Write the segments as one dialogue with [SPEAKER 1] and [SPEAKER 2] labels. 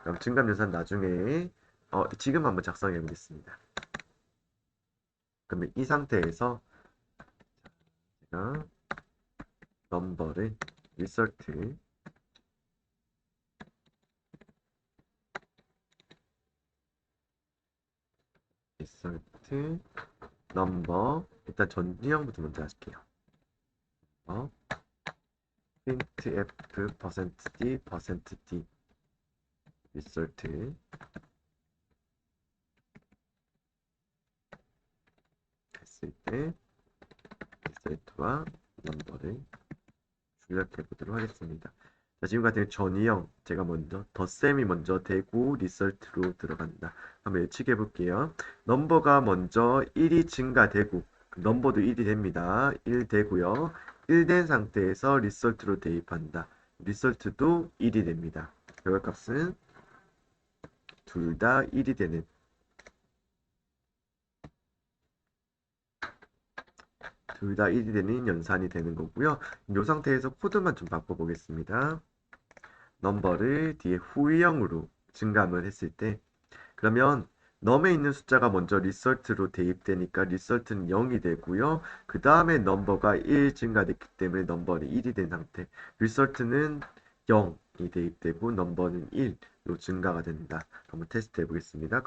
[SPEAKER 1] 그럼 증감연산 나중에 지금 한번 작성해 보겠습니다. 그러면 이 상태에서 제가 넘버를 result 넘버 일단 전유형부터 먼저 할게요. printf %d %d result 했을 때 result와 넘버를 출력해 보도록 하겠습니다. 자, 지금 같은 전이형 제가 먼저 덧셈이 먼저 되고 리설트로 들어간다. 한번 예측해 볼게요. 넘버가 먼저 1이 증가되고 넘버도 1이 됩니다. 1 되고요. 1 된 상태에서 리설트로 대입한다. 리설트도 1이 됩니다. 결과값은 둘 다 1이 되는 둘 다 1이 되는 연산이 되는 거고요. 이 상태에서 코드만 좀 바꿔보겠습니다. 넘버를 뒤에 후위형으로 증감을 했을 때 그러면 넘에 있는 숫자가 먼저 리설트로 대입되니까 리설트는 0이 되고요. 그 다음에 넘버가 1 증가됐기 때문에 넘버는 1이 된 상태. 리설트는 0이 대입되고 넘버는 1로 증가가 된다. 한번 테스트 해보겠습니다.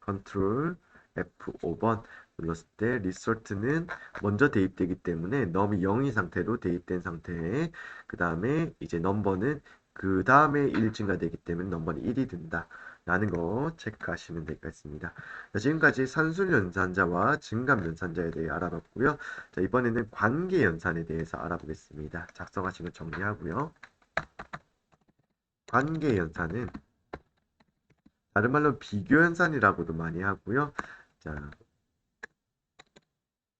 [SPEAKER 1] 컨트롤 F5번 눌렀을 때 리설트는 먼저 대입되기 때문에 넘이 0인 상태로 대입된 상태에 그 다음에 이제 넘버는 그 다음에 1 증가되기 때문에 넘버는 1이 된다. 라는 거 체크하시면 될 것 같습니다. 자, 지금까지 산술연산자와 증감연산자에 대해 알아봤고요. 자, 이번에는 관계연산에 대해서 알아보겠습니다. 작성하신 거 정리하고요. 관계연산은 다른 말로 비교연산이라고도 많이 하고요. 자,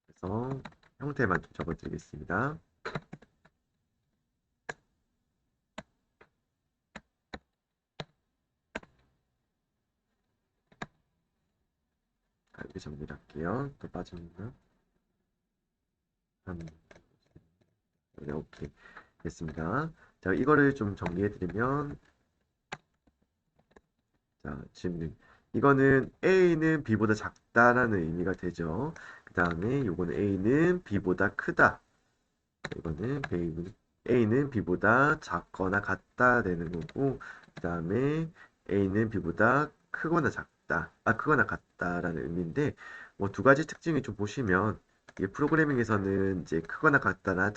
[SPEAKER 1] 그래서 형태만 좀 적어드리겠습니다. 이렇게 정리를 할게요. 또 빠집니다. 네, 오케이. 됐습니다. 자, 이거를 좀 정리해드리면 자, 질문. 이거는 A는 B보다 작다라는 의미가 되죠. 그 다음에 요거는 A는 B보다 크다. 이거는 A는 B보다 작거나 같다 되는 거고, 그 다음에 A는 B보다 크거나 작다. 크거나 같다라는 의미인데, 뭐 두 가지 특징이 좀 보시면, 이게 프로그래밍에서는 이제 크거나 같다나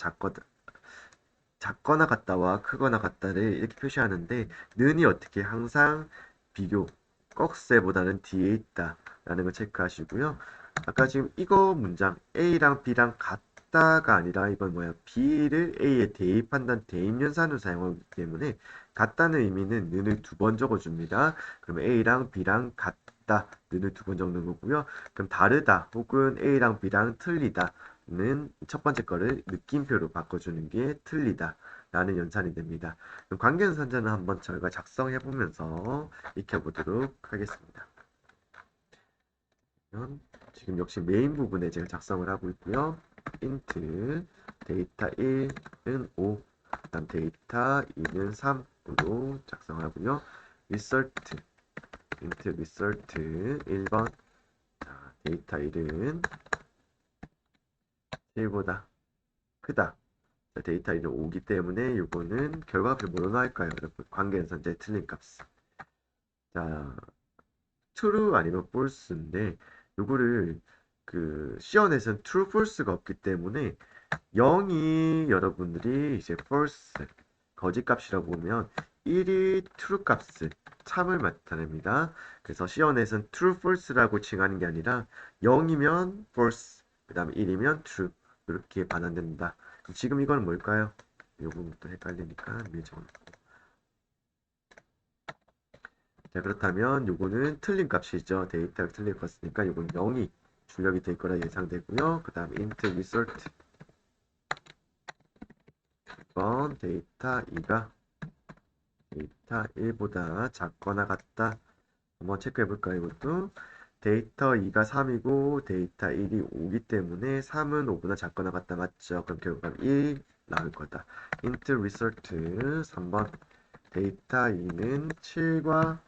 [SPEAKER 1] 작거나 같다와 크거나 같다를 이렇게 표시하는데 는이 어떻게 항상 비교 꺽쇠보다는 뒤에 있다 라는 걸 체크하시고요. 아까 지금 이거 문장 A랑 B랑 같다가 아니라 이건 뭐야 B를 A에 대입한다는 대입연산을 사용하기 때문에 같다는 의미는 는을 두 번 적어줍니다. 그럼 A랑 B랑 같다 는을 두 번 적는 거고요. 그럼 다르다 혹은 A랑 B랑 틀리다 는 첫 번째 거를 느낌표로 바꿔주는 게 틀리다 라는 연산이 됩니다. 그럼 관계연산자는 한번 저희가 작성해 보면서 익혀보도록 하겠습니다. 지금 역시 메인 부분에 제가 작성을 하고 있고요. int 데이터 1은 5, 그다음 데이터 2는 3으로 작성을 하고요. result int result 1번 데이터 1은 1보다 크다. 데이터 1은 5기 때문에 이거는 결과값이 뭐로 나올까요? 여러분 관계연산자의 틀린 값. 자, true 아니면 false인데 요거를 그 시연에서는 true, false가 없기 때문에 0이 여러분들이 이제 false 거짓 값이라고 보면 1이 true 값을 참을 나타냅니다. 그래서 시연에서는 true, false라고 칭하는 게 아니라 0이면 false, 그 다음에 1이면 true 이렇게 반환된다. 그럼 지금 이건 뭘까요? 요거부터 헷갈리니까 미리 적어. 자, 그렇다면 요거는 틀린 값이죠. 데이터가 틀린 값이니까 요건 0이 출력이 될 거라 예상되고요. 그 다음 int result 2번 데이터 2가 데이터 1보다 작거나 같다. 한번 체크해 볼까요? 이것도 데이터 2가 3이고 데이터 1이 5기 때문에 3은 5보다 작거나 같다. 맞죠? 그럼 결과가 1 나올 거다. int result 3번 데이터 2는 7과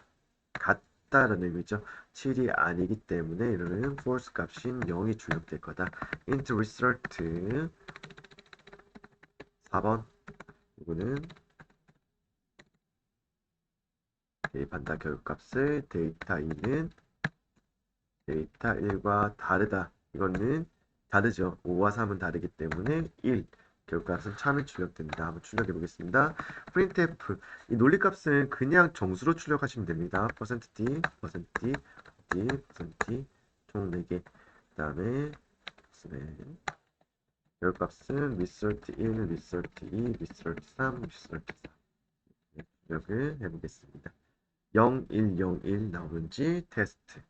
[SPEAKER 1] 같다라는 의미죠. 7이 아니기 때문에 이러면 false 값인 0이 출력될 거다. int result 4번 이거는 대입한다. 결과값을 데이터 2는 데이터 1과 다르다. 이거는 다르죠. 5와 3은 다르기 때문에 1. 결과값은 참이 출력된다. 한번 출력해 보겠습니다. printf. 이 논리값은 그냥 정수로 출력하시면 됩니다. %d, %d, %d, %d 총 4개. 그 다음에 결과값은 result 1, result 2, result 3, result 4. 출력을 해보겠습니다. 0, 1, 0, 1 나오는지 테스트.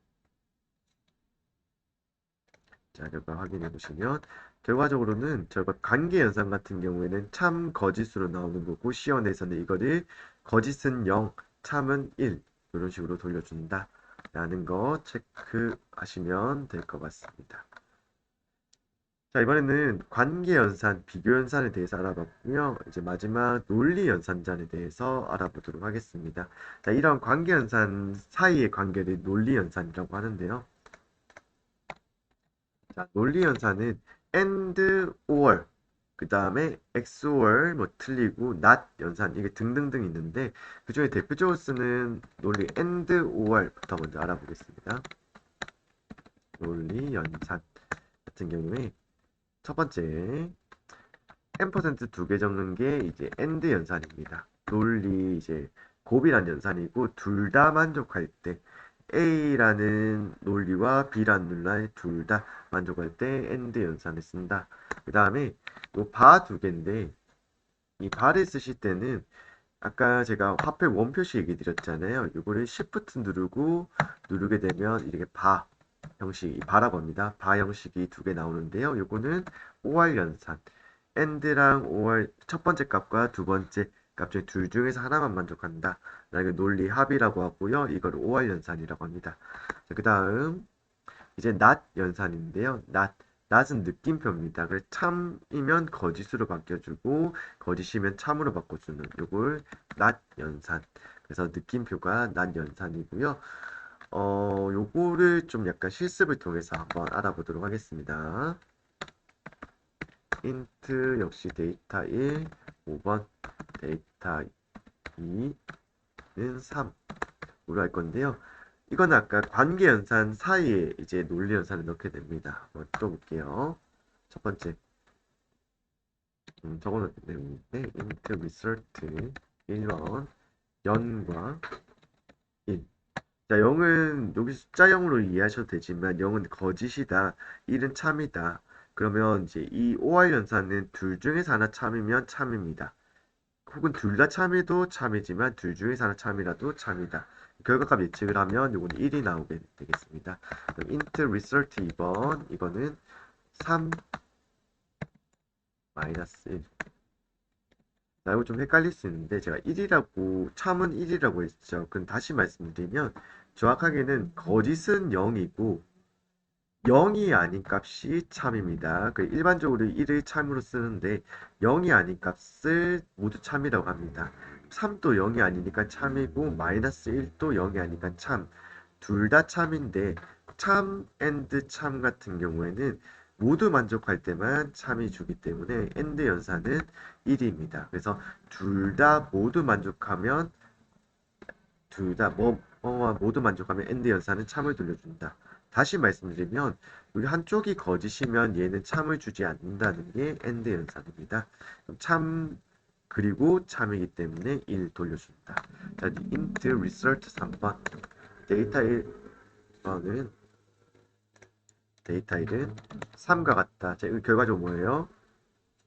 [SPEAKER 1] 자, 결과 확인해 보시면 결과적으로는 저희가 관계 연산 같은 경우에는 참 거짓으로 나오는 거고 시연에서는 이거를 거짓은 0, 참은 1 이런 식으로 돌려준다 라는 거 체크하시면 될 것 같습니다. 자, 이번에는 관계 연산, 비교 연산에 대해서 알아봤고요. 이제 마지막 논리 연산전에 대해서 알아보도록 하겠습니다. 자, 이런 관계 연산 사이의 관계를 논리 연산이라고 하는데요. 자, 논리 연산은 and, or, 그 다음에 XOR, 뭐 틀리고, not 연산, 이게 등등등 있는데, 그 중에 대표적으로 쓰는 논리 and, or부터 먼저 알아보겠습니다. 논리 연산 같은 경우에, 첫 번째, n% 두 개 적는 게 이제 and 연산입니다. 논리 이제 곱이란 연산이고, 둘 다 만족할 때, A라는 논리와 B라는 논리 둘 다 만족할 때 AND 연산을 쓴다. 그 다음에 바 두 개인데 이 바를 쓰실 때는 아까 제가 화폐 원표시 얘기 드렸잖아요. 이거를 Shift 누르게 되면 이렇게 바 형식이 바라고 합니다. 바 형식이 두 개 나오는데요. 요거는 OR 연산. AND랑 OR 첫 번째 값과 두 번째 값 중에 둘 중에서 하나만 만족한다. 이거 논리 합이라고 하고요. 이걸 OR 연산이라고 합니다. 그 다음 이제 not 연산인데요. not은 느낌표입니다. 그래서 참이면 거짓으로 바뀌어주고 거짓이면 참으로 바꿔주는 요걸 not 연산. 그래서 느낌표가 not 연산이고요. 요거를 좀 약간 실습을 통해서 한번 알아보도록 하겠습니다. int 역시 데이터 1, 5번 데이터 2는 3으로 할 건데요. 이건 아까 관계 연산 사이에 이제 논리 연산을 넣게 됩니다. 한번 풀어볼게요. 첫 번째, 적어놨는데 int result 1번 0과 1. 자, 0은 여기 숫자 0으로 이해하셔도 되지만 0은 거짓이다, 1은 참이다. 그러면 이제 이 OR 연산은 둘 중에서 하나 참이면 참입니다. 혹은 둘 다 참이도 참이지만 둘 중에서 하나 참이라도 참이다. 결과값 예측을 하면 이거는 1이 나오게 되겠습니다. 그럼 int result 2번 이거는 3 마이너스 1. 자, 이거 좀 헷갈릴 수 있는데 제가 1이라고 참은 1이라고 했죠. 그럼 다시 말씀드리면 정확하게는 거짓은 0이고 0이 아닌 값이 참입니다. 그 일반적으로 1을 참으로 쓰는데 0이 아닌 값을 모두 참이라고 합니다. 3도 0이 아니니까 참이고 마이너스 1도 0이 아니니까 참. 둘 다 참인데 참 and 참 같은 경우에는 모두 만족할 때만 참이 주기 때문에 and 연산은 1입니다. 그래서 둘 다 모두 만족하면 둘 다 모두 만족하면 and 연산은 참을 돌려준다. 다시 말씀드리면 우리 한쪽이 거짓이면 얘는 참을 주지 않는다는 게 and 연산입니다. 참 그리고 참이기 때문에 1 돌려준다. 자, int result 3번 데이터 1번은 데이터 1은 3과 같다. 자, 결과적으로 뭐예요?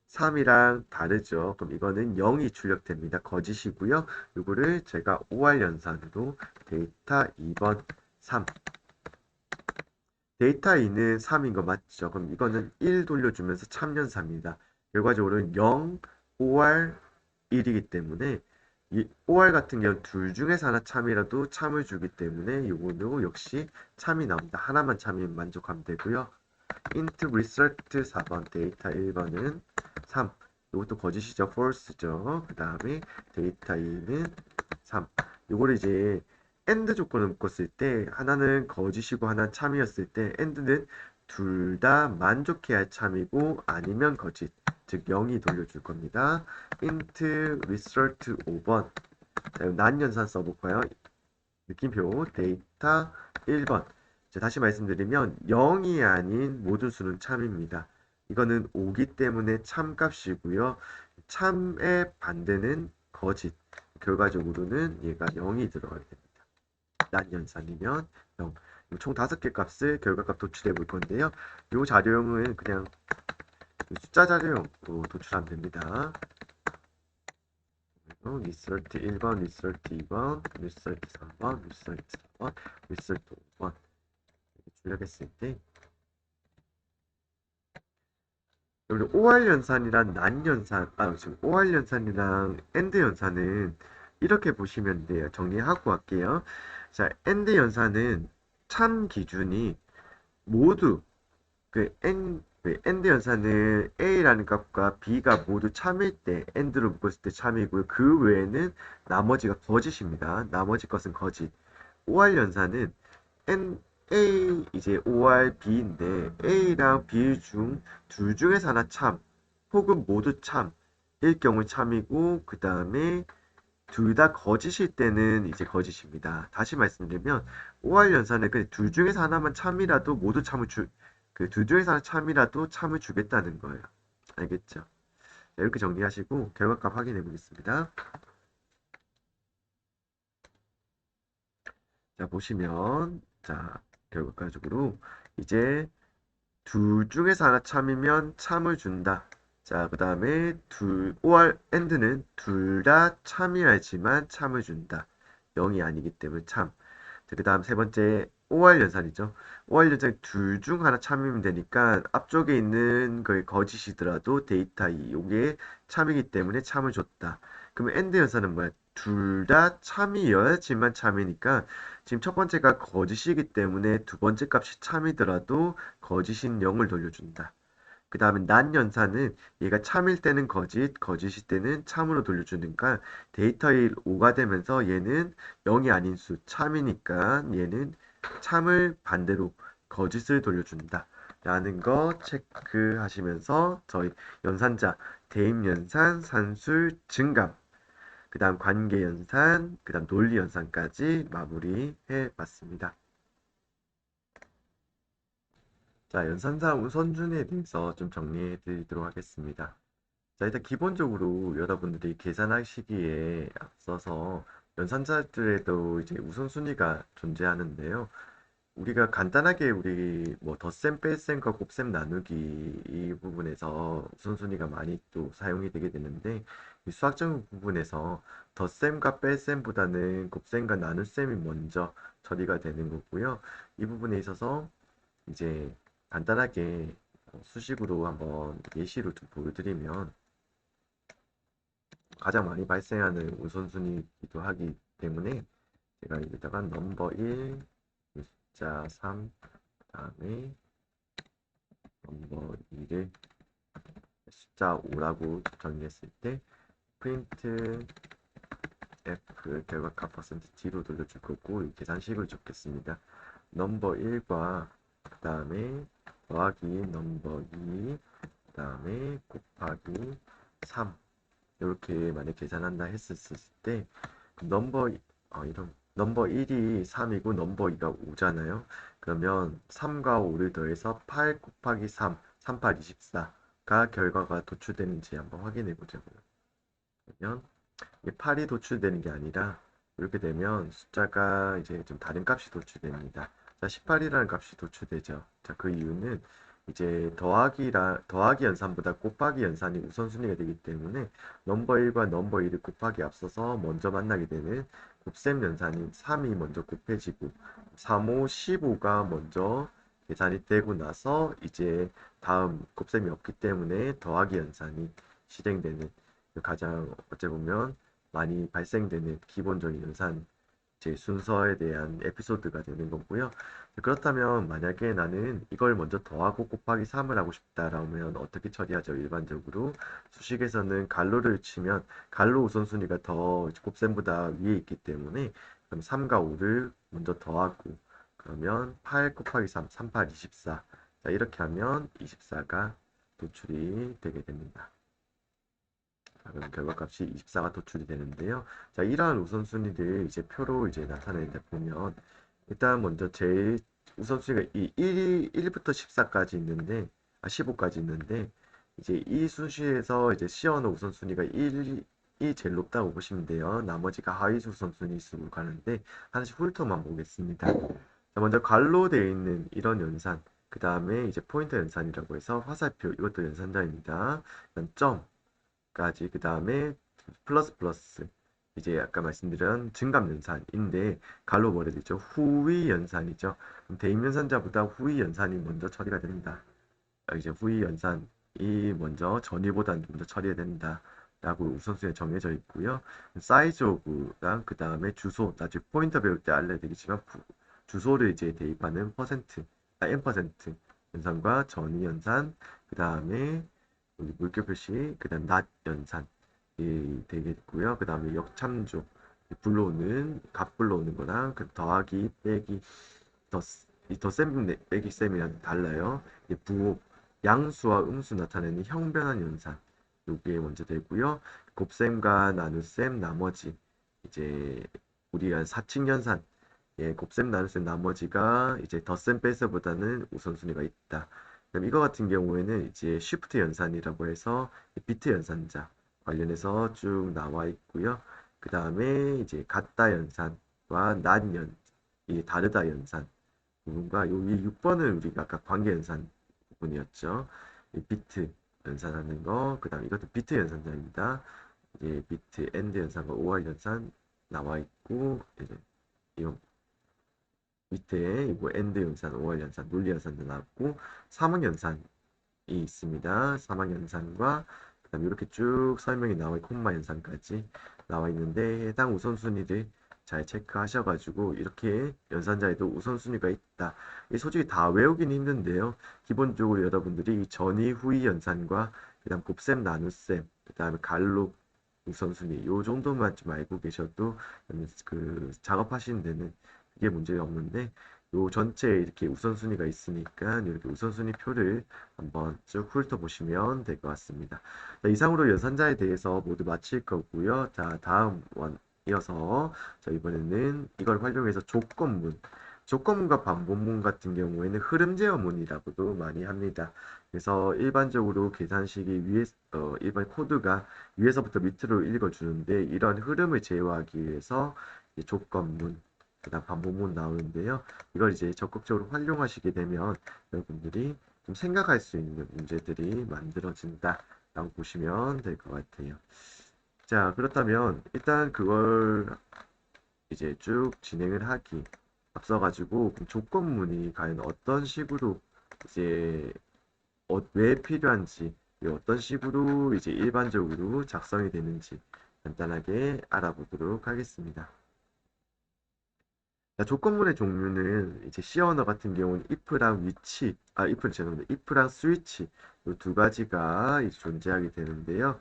[SPEAKER 1] 3이랑 다르죠. 그럼 이거는 0이 출력됩니다. 거짓이고요. 이거를 제가 OR 연산으로 데이터 2번 3. 데이터 2는 3인 거 맞죠? 그럼 이거는 1 돌려주면서 참연사입니다. 결과적으로는 0, OR, 1이기 때문에 이 OR 같은 경우는 둘 중에서 하나 참이라도 참을 주기 때문에 이거는 역시 참이 나옵니다. 하나만 참이면 만족하면 되고요. int result 4번 데이터 1번은 3. 이것도 거짓이죠. false죠. 그 다음에 데이터 2는 3. 요거를 이제 AND 조건을 묶었을 때 하나는 거짓이고 하나는 참이었을 때 AND는 둘 다 만족해야 할 참이고 아니면 거짓. 즉 0이 돌려줄 겁니다. int result 5번. 자, 난연산 써볼까요? 느낌표 데이터 1번. 자, 다시 말씀드리면 0이 아닌 모든 수는 참입니다. 이거는 5기 때문에 참값이고요. 참의 반대는 거짓. 결과적으로는 얘가 0이 들어가게 됩니다. 난연산이면 0. 총 5개 값을 결과값 도출해 볼 건데요. 이 자료형은 그냥 숫자 자료형으로 도출하면 됩니다. 리설트 1번, 리설트 2번, 리설트 3번, 리설트 4번, 리설트 5번 이렇게 출력했을 때 여기 OR 연산이랑 난 연산, 지금 OR 연산이랑 AND 연산은 이렇게 보시면 돼요. 정리하고 갈게요. 자, AND 연산은 참 기준이 모두 AND 연산은 A라는 값과 B가 모두 참일 때 AND로 묶었을 때 참이고요. 그 외에는 나머지가 거짓입니다. 나머지 것은 거짓. OR 연산은 A 이제 OR B인데 A랑 B 중 둘 중에서 하나 참 혹은 모두 참일 경우 참이고 그 다음에 둘 다 거짓일 때는 이제 거짓입니다. 다시 말씀드리면 OR 연산은 그 둘 중에서 하나만 참이라도 모두 참을 그 둘 중에서 하나 참이라도 참을 주겠다는 거예요. 알겠죠? 자, 이렇게 정리하시고 결과값 확인해 보겠습니다. 자, 보시면 자, 결과적으로 이제 둘 중에서 하나 참이면 참을 준다. 자, 그 다음에 or and는 둘 다 참여하지만 참을 준다. 0이 아니기 때문에 참. 그 다음 세 번째 OR 연산이죠. OR 연산 둘 중 하나 참이면 되니까 앞쪽에 있는 걸 거짓이더라도 데이터 2 요게 참이기 때문에 참을 줬다. 그러면 AND 연산은 뭐야? 둘 다 참이어야지만 참이니까 지금 첫 번째가 거짓이기 때문에 두 번째 값이 참이더라도 거짓인 0을 돌려준다. 그 다음에 난 연산은 얘가 참일 때는 거짓, 거짓일 때는 참으로 돌려주니까 데이터 1 5가 되면서 얘는 0이 아닌 수, 참이니까 얘는 참을 반대로 거짓을 돌려준다. 라는 거 체크하시면서 저희 연산자, 대입연산, 산술, 증감, 그 다음 관계연산, 그 다음 논리연산까지 마무리해 봤습니다. 자, 연산상 우선순위에 대해서 좀 정리해 드리도록 하겠습니다. 자, 일단 기본적으로 여러분들이 계산하시기에 앞서서 연산자들에도 이제 우선순위가 존재하는데요. 우리가 간단하게 우리 뭐 덧셈, 뺄셈과 곱셈 나누기 이 부분에서 우선순위가 많이 또 사용이 되게 되는데 이 수학적 부분에서 덧셈과 뺄셈보다는 곱셈과 나눗셈이 먼저 처리가 되는 거고요. 이 부분에 있어서 이제 간단하게 수식으로 한번 예시로 좀 보여드리면 가장 많이 발생하는 우선순위이기도 하기 때문에 제가 여기다가 넘버 1, 숫자 3, 다음에 넘버 2를 숫자 5라고 정리했을 때 프린트 F 결과값 %T로 돌려줄 거고 이 계산식을 적겠습니다. 넘버 1과 그 다음에 더하기 넘버 2, 그 다음에 곱하기 3 이렇게 만약 계산한다 했었을 때 넘버 이런 넘버 1이 3이고 넘버 2가 5잖아요. 그러면 3과 5를 더해서 8 곱하기 3, 38, 24가 결과가 도출되는지 한번 확인해 보자고요. 그러면 이게 8이 도출되는 게 아니라 이렇게 되면 숫자가 이제 좀 다른 값이 도출됩니다. 자, 18이라는 값이 도출되죠. 자, 그 이유는 이제 더하기 연산보다 곱하기 연산이 우선순위가 되기 때문에 넘버 1과 넘버 2를 곱하기 앞서서 먼저 만나게 되는 곱셈 연산인 3이 먼저 곱해지고 3, 5, 15가 먼저 계산이 되고 나서 이제 다음 곱셈이 없기 때문에 더하기 연산이 실행되는 가장 어찌 보면 많이 발생되는 기본적인 연산 제 순서에 대한 에피소드가 되는 거고요. 그렇다면 만약에 나는 이걸 먼저 더하고 곱하기 3을 하고 싶다라면 어떻게 처리하죠? 일반적으로 수식에서는 갈로를 치면 갈로 우선순위가 더 곱셈보다 위에 있기 때문에 그럼 3과 5를 먼저 더하고 그러면 8 곱하기 3, 3, 8, 24. 자, 이렇게 하면 24가 도출이 되게 됩니다. 그럼 결과값이 24가 도출이 되는데요. 자, 이러한 우선순위를 이제 표로 이제 나타내다 보면 일단 먼저 제일 우선순위가 이 1부터 14까지 있는데 15까지 있는데 이제 이 순위에서 이제 시어너 우선순위가 1이 제일 높다고 보시면 돼요. 나머지가 하위 우선순위 수로 가는데 하나씩 훑어만 보겠습니다. 자, 먼저 갈로 되어 있는 이런 연산 그 다음에 이제 포인터 연산이라고 해서 화살표 이것도 연산자입니다. 점 까지 그 다음에 플러스 플러스 이제 아까 말씀드린 증감 연산인데 갈로 뭐라 되죠? 후위 연산이죠. 그럼 대입 연산자보다 후위 연산이 먼저 처리가 됩니다. 이제 후위 연산이 먼저 전위보다 먼저 처리해야 된다. 라고 우선순위에 정해져 있고요. 사이즈 오브랑 그 다음에 주소 나중에 포인터 배울 때 알려드리지만 주소를 이제 대입하는 퍼센트 n% 연산과 전위 연산 그 다음에 물결 표시, 그 다음 낮 연산이 되겠고요. 그 다음에 역참조, 불러오는, 값 불러오는 거랑 그 더하기, 빼기, 더, 셈, 빼기 셈이랑 달라요. 부호, 양수와 음수 나타내는 형변환 연산. 요게 먼저 되고요. 곱셈과 나눗셈, 나머지. 이제 우리가 사칙 연산. 예, 곱셈, 나눗셈, 나머지가 이제 덧셈, 뺄셈보다는 우선순위가 있다. 그럼 이거 같은 경우에는 이제 쉬프트 연산이라고 해서 비트 연산자 관련해서 쭉 나와 있고요. 그 다음에 이제 같다 연산과 난 이 다르다 연산 부분과 여기 6번은 우리가 아까 관계 연산 부분이었죠. 이 비트 연산하는 거, 그 다음 이것도 비트 연산자입니다. 이제 비트 엔드 연산과 OR 연산 나와 있고 이제 이거 밑에 이거 엔드 연산, OR 연산, 논리 연산도 나왔고 사막 연산이 있습니다. 사막 연산과 그다음 이렇게 쭉 설명이 나와 있고 콤마 연산까지 나와 있는데 해당 우선순위를 잘 체크하셔가지고 이렇게 연산자에도 우선순위가 있다. 이 솔직히 다 외우긴 힘든데요. 기본적으로 여러분들이 전이 후이 연산과 그다음 곱셈 나눗셈 그다음에 갈로 우선순위 요 정도만 좀 알고 계셔도 그 작업하시는 데는 그게 문제가 없는데 요 전체에 이렇게 우선순위가 있으니까 이렇게 우선순위 표를 한번 쭉 훑어보시면 될 것 같습니다. 자, 이상으로 연산자에 대해서 모두 마칠 거고요. 자, 다음 원 이어서 자, 이번에는 이걸 활용해서 조건문과 반복문 같은 경우에는 흐름 제어문이라고도 많이 합니다. 그래서 일반적으로 계산식이 일반 코드가 위에서부터 밑으로 읽어주는데 이런 흐름을 제어하기 위해서 조건문 그다음 반복문 나오는데요. 이걸 이제 적극적으로 활용하시게 되면 여러분들이 좀 생각할 수 있는 문제들이 만들어진다라고 보시면 될 것 같아요. 자, 그렇다면 일단 그걸 이제 쭉 진행을 하기 앞서가지고 조건문이 과연 어떤 식으로 이제 왜 필요한지 어떤 식으로 이제 일반적으로 작성이 되는지 간단하게 알아보도록 하겠습니다. 자, 조건문의 종류는 이제 C 언어 같은 경우는 if랑 if는 죄송합니다. if랑 switch 이 두 가지가 이제 존재하게 되는데요.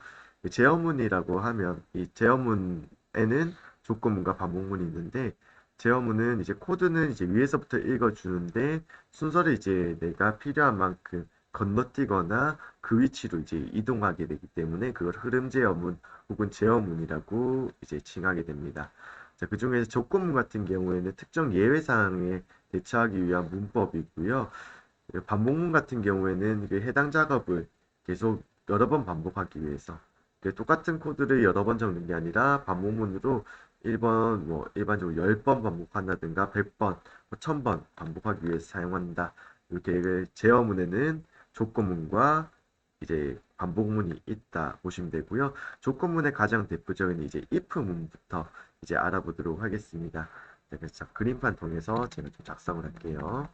[SPEAKER 1] 제어문이라고 하면 이 제어문에는 조건문과 반복문이 있는데 제어문은 이제 코드는 이제 위에서부터 읽어주는데 순서를 이제 내가 필요한 만큼 건너뛰거나 그 위치로 이제 이동하게 되기 때문에 그걸 흐름 제어문 혹은 제어문이라고 이제 칭하게 됩니다. 자, 그중에서 조건문 같은 경우에는 특정 예외 사항에 대처하기 위한 문법이고요. 반복문 같은 경우에는 그 해당 작업을 계속 여러 번 반복하기 위해서 똑같은 코드를 여러 번 적는 게 아니라 반복문으로 1번 뭐 일반적으로 10번 반복한다든가 100번, 1000번 반복하기 위해서 사용한다. 이렇게 제어문에는 조건문과 이제 반복문이 있다 보시면 되고요. 조건문의 가장 대표적인 이제 if문부터 이제 알아보도록 하겠습니다. 네, 그래서 그림판 통해서 제가 좀 작성을 할게요.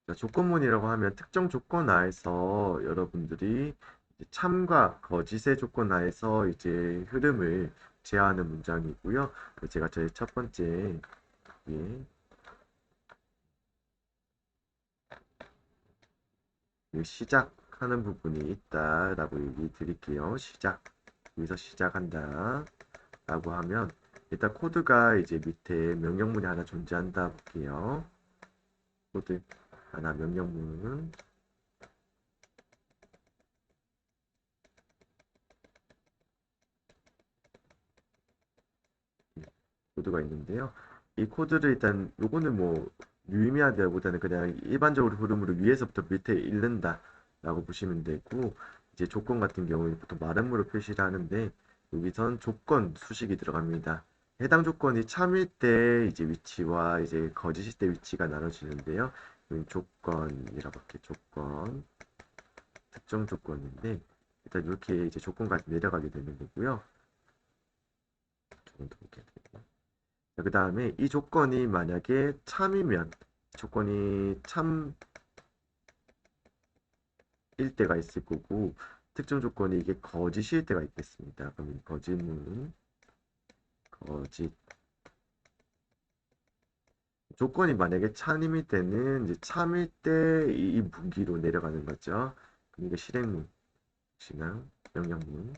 [SPEAKER 1] 자, 조건문이라고 하면 특정 조건 하에서 여러분들이 이제 참과 거짓의 조건 하에서 이제 흐름을 제한하는 문장이고요. 제가 저희 첫 번째 예, 시작하는 부분이 있다라고 얘기 드릴게요. 시작. 여기서 시작한다. 라고 하면 일단 코드가 이제 밑에 명령문이 하나 존재한다 볼게요. 코드 하나 명령문 코드가 있는데요. 이 코드를 일단 요거는 뭐 유의미하다기보다는 그냥 일반적으로 흐름으로 위에서부터 밑에 읽는다 라고 보시면 되고 이제 조건 같은 경우에 보통 말음으로 표시를 하는데 여기선 조건 수식이 들어갑니다. 해당 조건이 참일 때 이제 위치와 이제 거짓일 때 위치가 나눠지는데요. 조건이라고 할게요. 조건 특정 조건인데 일단 이렇게 이제 조건까지 내려가게 되는 거고요. 조금 더 볼게요. 그 다음에 이 조건이 만약에 참이면 조건이 참일 때가 있을 거고 특정 조건이 이게 거짓일 때가 있겠습니다. 그럼 거짓은 거짓 조건이 만약에 참일 때는 이제 참일 때 이 무기로 내려가는 거죠. 그럼 이게 실행문, 시나 명령문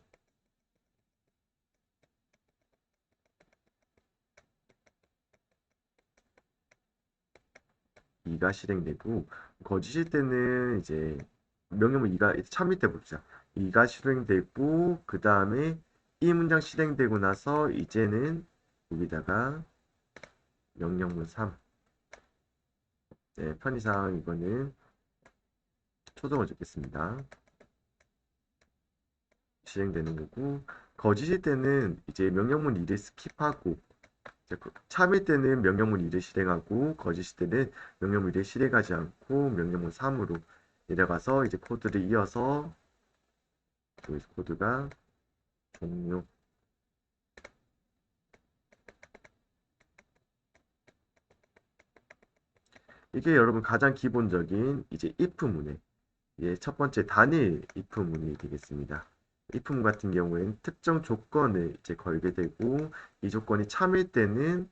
[SPEAKER 1] 이가 실행되고 거짓일 때는 이제 명령문 이가 참일 때 봅시다. 이가 실행되고 그 다음에 이 문장 실행되고 나서 이제는 여기다가 명령문 3 네, 편의상 이거는 초정을 적겠습니다. 실행되는 거고 거짓일 때는 이제 명령문 2를 스킵하고 참일 때는 명령문 2를 실행하고 거짓일 때는 명령문 2를 실행하지 않고 명령문 3으로 내려가서 이제 코드를 이어서 여기서 코드가 종료 이게 여러분 가장 기본적인 이제 if문의 첫 번째 단일 if문이 되겠습니다. if문 같은 경우에는 특정 조건을 이제 걸게 되고 이 조건이 참일 때는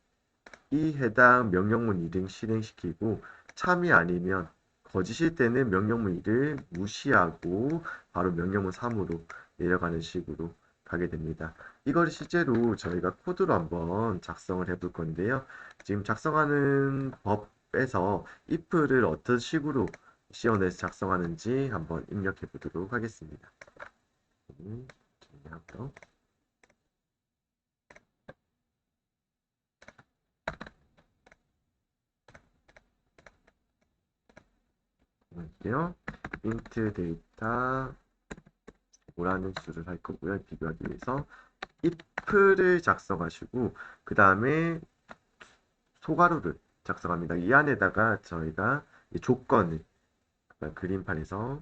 [SPEAKER 1] 이 해당 명령문 1을 실행시키고 참이 아니면 거짓일 때는 명령문 1을 무시하고 바로 명령문 3으로 내려가는 식으로 가게 됩니다. 이걸 실제로 저희가 코드로 한번 작성을 해볼 건데요. 지금 작성하는 법에서 if를 어떤 식으로 씌워내서 작성하는지 한번 입력해 보도록 하겠습니다. 정리하고요. 할게요. int 데이터 오라는 수를 할 거고요. 비교하기 위해서 if를 작성하시고 그 다음에 소가루를 작성합니다. 이 안에다가 저희가 조건을 그림판에서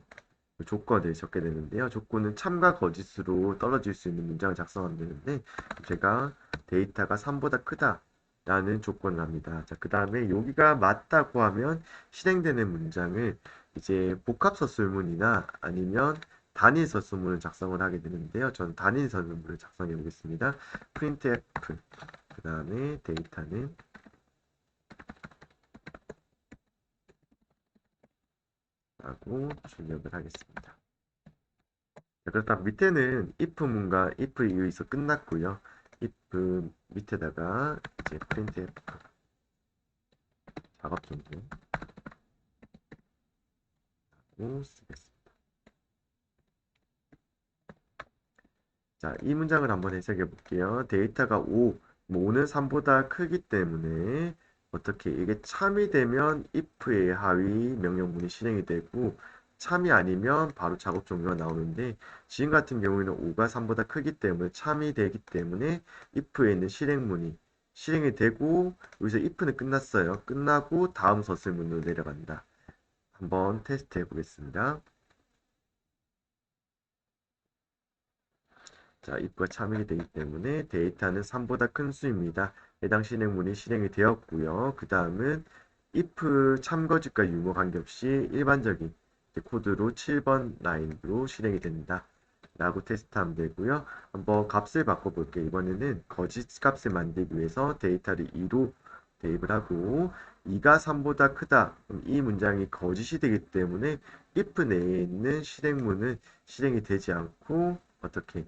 [SPEAKER 1] 조건을 적게 되는데요. 조건은 참과 거짓으로 떨어질 수 있는 문장을 작성하면 되는데 제가 데이터가 3보다 크다 라는 조건을 합니다. 자, 그 다음에 여기가 맞다고 하면 실행되는 문장을 이제 복합서술문이나 아니면 단일 서술문을 작성을 하게 되는데요. 저는 단일 서술문을 작성해 보겠습니다. printf 그 다음에 데이터는 라고 출력을 하겠습니다. 자, 그렇다면 밑에는 if문과 if 여기서 끝났고요. if 밑에다가 이제 printf 작업 종류로 쓰겠습니다. 자, 이 문장을 한번 해석해 볼게요. 데이터가 5, 뭐 5는 3보다 크기 때문에 어떻게 이게 참이 되면 if의 하위 명령문이 실행이 되고 참이 아니면 바로 작업 종료가 나오는데 지금 같은 경우에는 5가 3보다 크기 때문에 참이 되기 때문에 if에 있는 실행문이 실행이 되고 여기서 if는 끝났어요. 끝나고 다음 서술문으로 내려간다. 한번 테스트 해보겠습니다. 자, if가 참여이 되기 때문에 데이터는 3보다 큰 수입니다. 해당 실행문이 실행이 되었고요. 그 다음은 if 참거짓과 유무 관계없이 일반적인 코드로 7번 라인으로 실행이 된다. 라고 테스트하면 되고요. 한번 값을 바꿔볼게요. 이번에는 거짓 값을 만들기 위해서 데이터를 2로 대입을 하고 2가 3보다 크다. 그럼 이 문장이 거짓이 되기 때문에 if 내에 있는 실행문은 실행이 되지 않고 어떻게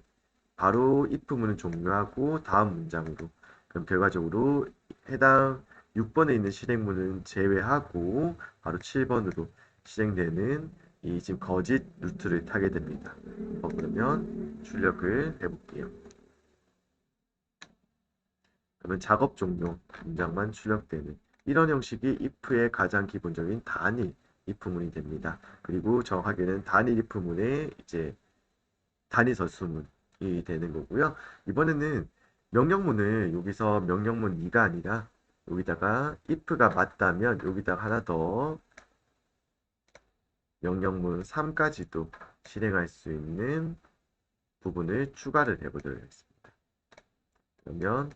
[SPEAKER 1] 바로 if문은 종료하고 다음 문장으로 그럼 결과적으로 해당 6번에 있는 실행문은 제외하고 바로 7번으로 실행되는 이 지금 거짓 루트를 타게 됩니다. 그러면 출력을 해볼게요. 그러면 작업 종료 문장만 출력되는 이런 형식이 if의 가장 기본적인 단일 if문이 됩니다. 그리고 정확하게는 단일 if문의 이제 단위 서술문이 되는 거고요. 이번에는 명령문을 여기서 명령문 2가 아니라 여기다가 if가 맞다면 여기다가 하나 더 명령문 3까지도 실행할 수 있는 부분을 추가를 해보도록 하겠습니다. 그러면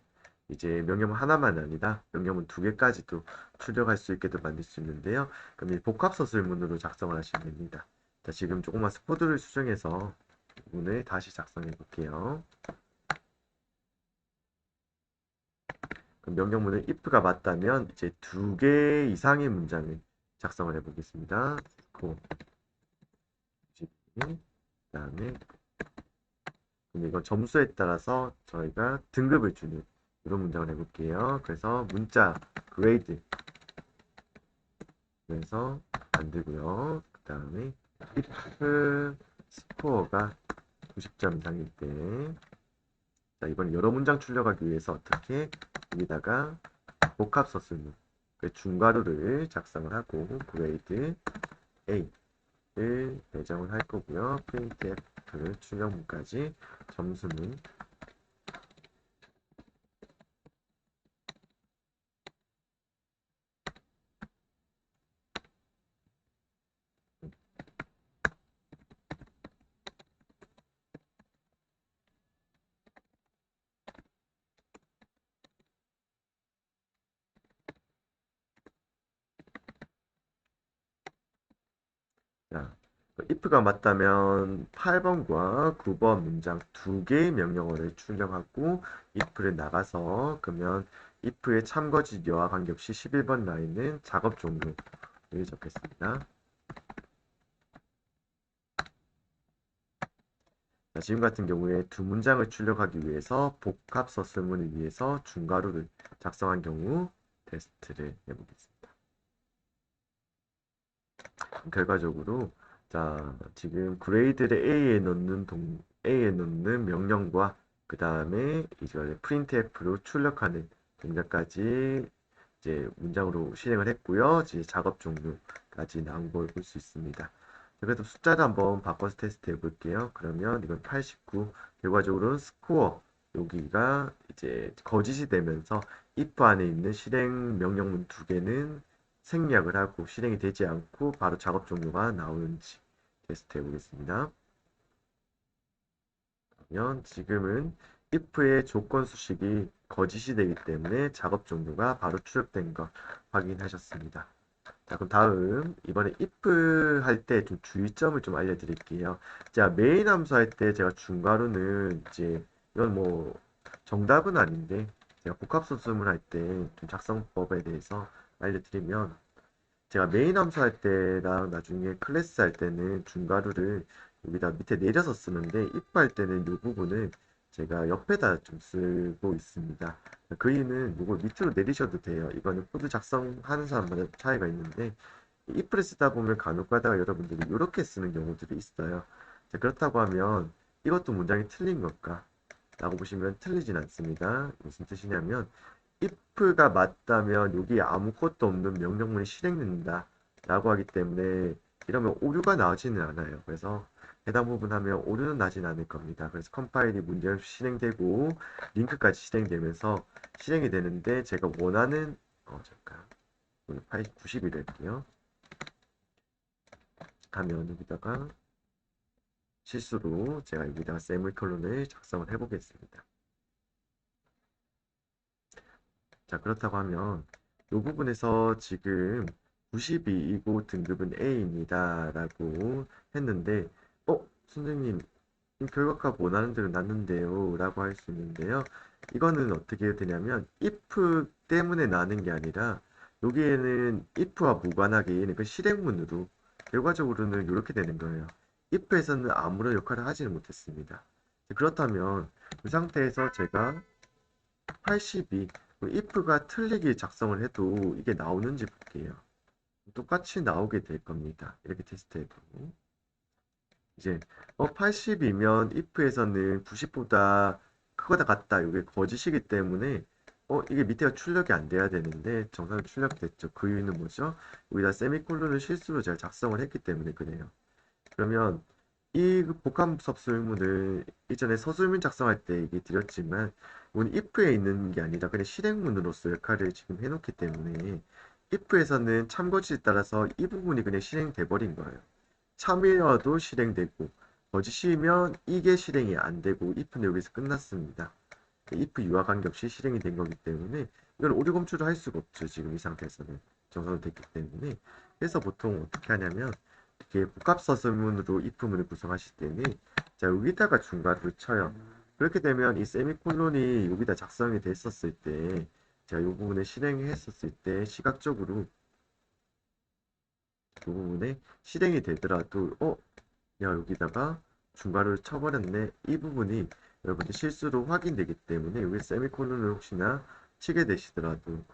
[SPEAKER 1] 이제 명령문 하나만 아니라 명령문 2개까지도 출력할 수 있게도 만들 수 있는데요. 그럼 이 복합서술문으로 작성을 하시면 됩니다. 자, 지금 조금만 코드를 수정해서 문을 다시 작성해 볼게요. 그럼 명령문은 if가 맞다면 이제 2개 이상의 문장을 작성을 해보겠습니다. 그다음에 그럼 이건 점수에 따라서 저희가 등급을 주는 이런 문장을 해볼게요. 그래서 문자 grade 그래서 만들고요. 그 다음에 if 스코어가 90점 이상일 때 자, 이번 여러 문장 출력하기 위해서 어떻게 여기다가 복합 서술문 그 중괄호를 작성을 하고 grade A를 배정을 할 거고요. printf 출력문까지 점수는 자, if가 맞다면 8번과 9번 문장 2개의 명령어를 출력하고 if를 나가서 그러면 if의 참거짓 여와 관계없이 11번 라인은 작업 종료를 적겠습니다. 자, 지금 같은 경우에 두 문장을 출력하기 위해서 복합 서술문을 위해서 중괄호를 작성한 경우 테스트를 해보겠습니다. 결과적으로 자 지금 그레이드를 A에 넣는 명령과 그 다음에 이제 printf로 출력하는 동작까지 이제 문장으로 실행을 했고요. 이제 작업 종료까지 나온 걸 볼 수 있습니다. 그래도 숫자를 한번 바꿔서 테스트 해볼게요. 그러면 이건 89 결과적으로는 스코어 여기가 이제 거짓이 되면서 if 안에 있는 실행 명령문 2개는 생략을 하고 실행이 되지 않고 바로 작업 종료가 나오는지 테스트 해보겠습니다. 그러면 지금은 if의 조건 수식이 거짓이 되기 때문에 작업 종료가 바로 출력된 거 확인하셨습니다. 자, 그럼 다음 이번에 if 할 때 좀 주의점을 좀 알려드릴게요. 자, 메인 함수 할 때 제가 중괄호는 이제 이건 뭐 정답은 아닌데 제가 복합소수문 할 때 좀 작성법에 대해서 알려드리면 제가 메인 함수 할 때랑 나중에 클래스 할 때는 중괄호를 여기다 밑에 내려서 쓰는데 if 할 때는 이 부분을 제가 옆에다 좀 쓰고 있습니다. 그 이유는 이걸 밑으로 내리셔도 돼요. 이거는 코드 작성하는 사람마다 차이가 있는데 if를 쓰다 보면 간혹 가다가 여러분들이 이렇게 쓰는 경우들이 있어요. 자, 그렇다고 하면 이것도 문장이 틀린 걸까? 라고 보시면 틀리진 않습니다. 무슨 뜻이냐면 if가 맞다면 여기 아무것도 없는 명령문이 실행된다 라고 하기 때문에 이러면 오류가 나오지는 않아요. 그래서 해당 부분 하면 오류는 나진 않을 겁니다. 그래서 컴파일이 문제없이 실행되고 링크까지 실행되면서 실행이 되는데 제가 원하는 잠깐 91을 할게요. 하면 여기다가 실수로 제가 여기다가 세미콜론을 작성을 해보겠습니다. 자, 그렇다고 하면 부분에서 지금 92이고 등급은 A입니다. 라고 했는데, 선생님, 이 결과값 원하는 대로 났는데요. 라고 할 수 있는데요. 이거는 어떻게 해야 되냐면, if 때문에 나는 게 아니라, 여기에는 if와 무관하게 얘는 그 실행문으로, 결과적으로는 이렇게 되는 거예요. if에서는 아무런 역할을 하지는 못했습니다. 그렇다면, 이 상태에서 제가 82, if가 틀리게 작성을 해도 이게 나오는지 볼게요. 똑같이 나오게 될 겁니다. 이렇게 테스트해도. 이제 80이면 if에서는 90보다 크거나 같다. 이게 거짓이기 때문에 이게 밑에가 출력이 안 돼야 되는데 정상적으로 출력됐죠. 그 이유는 뭐죠? 여기다 세미콜론을 실수로 제가 작성을 했기 때문에 그래요. 그러면 이 복합섭술문을 이전에 서술문 작성할 때 얘기 드렸지만 이건 if에 있는 게 아니라 그냥 실행문으로서 역할을 지금 해놓기 때문에 if에서는 참고지에 따라서 이 부분이 그냥 실행돼 버린 거예요. 참이어도 실행되고 거짓이면 이게 실행이 안 되고 if는 여기서 끝났습니다. if 유와 관계없이 실행이 된 거기 때문에 이건 오류 검출을 할 수가 없죠. 지금 이 상태에서는 정상으로 됐기 때문에 그래서 보통 어떻게 하냐면 이렇게 복합서술문으로 if문을 구성하실 때는 자 여기다가 중괄호를 쳐요. 그렇게 되면 이 세미콜론이 여기다 작성이 됐었을 때 제가 이 부분을 실행했었을 때 시각적으로 이 부분에 실행이 되더라도 야 여기다가 중괄호를 쳐버렸네. 이 부분이 여러분들 실수로 확인되기 때문에 여기 세미콜론을 혹시나 치게 되시더라도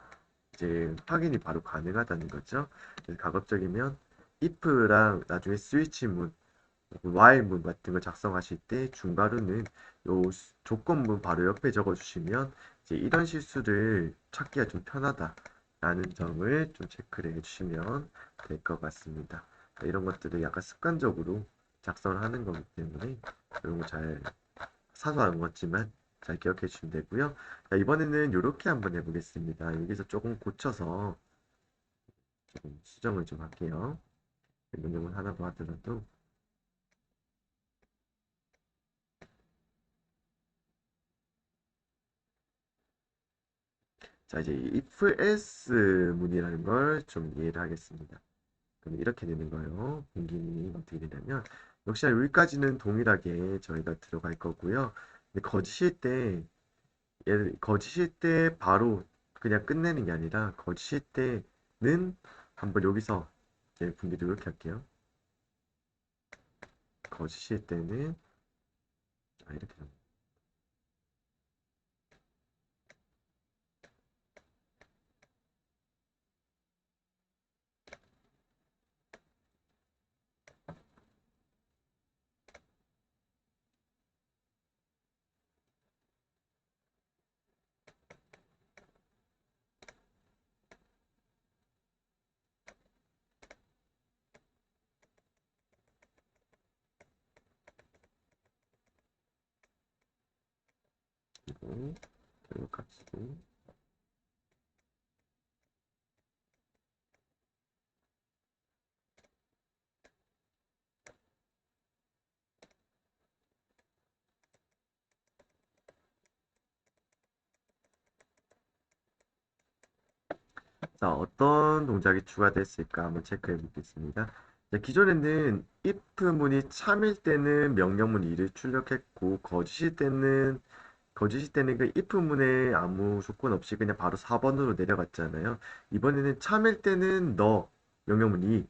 [SPEAKER 1] 이제 확인이 바로 가능하다는 거죠. 그래서 가급적이면 if랑 나중에 스위치문, while문 같은 거 작성하실 때 중괄호는 요 조건문 바로 옆에 적어주시면 이제 이런 실수를 찾기가 좀 편하다라는 점을 좀 체크를 해주시면 될 것 같습니다. 이런 것들을 약간 습관적으로 작성을 하는 거기 때문에 이런 거 잘 사소한 것지만 잘 기억해 주시면 되고요. 자, 이번에는 이렇게 한번 해보겠습니다. 여기서 조금 고쳐서 조금 수정을 좀 할게요. 문제문 하나 더 하더라도 자 이제 if else 문이라는 걸 좀 이해를 하겠습니다. 그럼 이렇게 되는 거예요. 분기문이 어떻게 되냐면 역시나 여기까지는 동일하게 저희가 들어갈 거고요. 근데 거짓일 때 바로 그냥 끝내는 게 아니라 거짓일 때는 한번 여기서 이제 분기를 이렇게 할게요. 거짓일 때는 이렇게 그리고 결과값으로 자, 어떤 동작이 추가됐을까 한번 체크해 보겠습니다. 자, 기존에는 if문이 참일 때는 명령문 2를 출력했고 거짓일 때는 그 if문에 아무 조건 없이 그냥 바로 4번으로 내려갔잖아요. 이번에는 참일 때는 너 명령문 2,